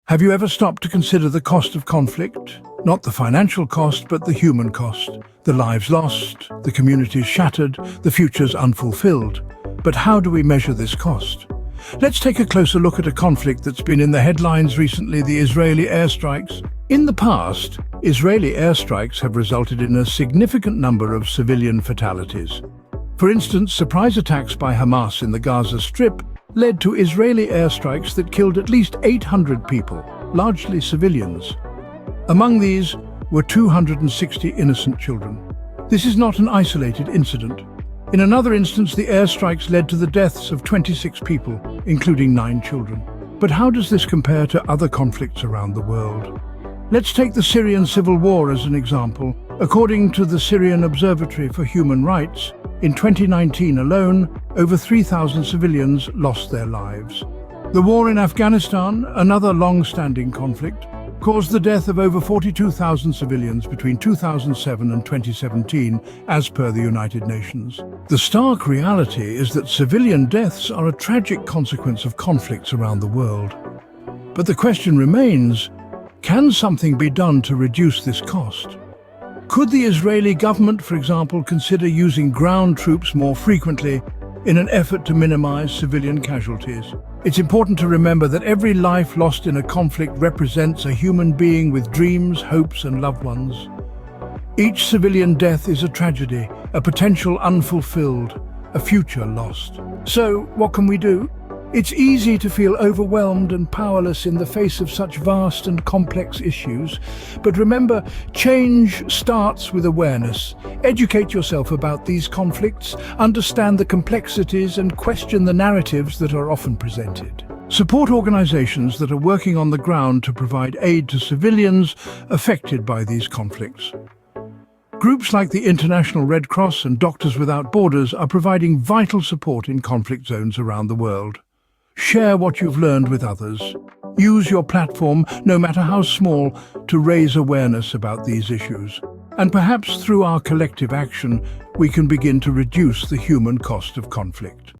Have you ever stopped to consider the cost of conflict? Not the financial cost, but the human cost. The lives lost, the communities shattered, the futures unfulfilled. But how do we measure this cost? Let's take a closer look at a conflict that's been in the headlines recently, the Israeli airstrikes. In the past, Israeli airstrikes have resulted in a significant number of civilian fatalities. For instance, surprise attacks by Hamas in the Gaza Strip led to Israeli airstrikes that killed at least 800 people, largely civilians. Among these were 260 innocent children. This is not an isolated incident. In another instance, the airstrikes led to the deaths of 26 people, including 9 children. But how does this compare to other conflicts around the world? Let's take the Syrian civil war as an example. According to the Syrian Observatory for Human Rights, in 2019 alone, over 3,000 civilians lost their lives. The war in Afghanistan, another long-standing conflict, caused the death of over 42,000 civilians between 2007 and 2017, as per the United Nations. The stark reality is that civilian deaths are a tragic consequence of conflicts around the world. But the question remains, can something be done to reduce this cost? Could the Israeli government, for example, consider using ground troops more frequently in an effort to minimize civilian casualties? It's important to remember that every life lost in a conflict represents a human being with dreams, hopes, and loved ones. Each civilian death is a tragedy, a potential unfulfilled, a future lost. So, what can we do? It's easy to feel overwhelmed and powerless in the face of such vast and complex issues. But remember, change starts with awareness. Educate yourself about these conflicts, understand the complexities, and question the narratives that are often presented. Support organizations that are working on the ground to provide aid to civilians affected by these conflicts. Groups like the International Red Cross and Doctors Without Borders are providing vital support in conflict zones around the world. Share what you've learned with others. Use your platform, no matter how small, to raise awareness about these issues. And perhaps through our collective action, we can begin to reduce the human cost of conflict.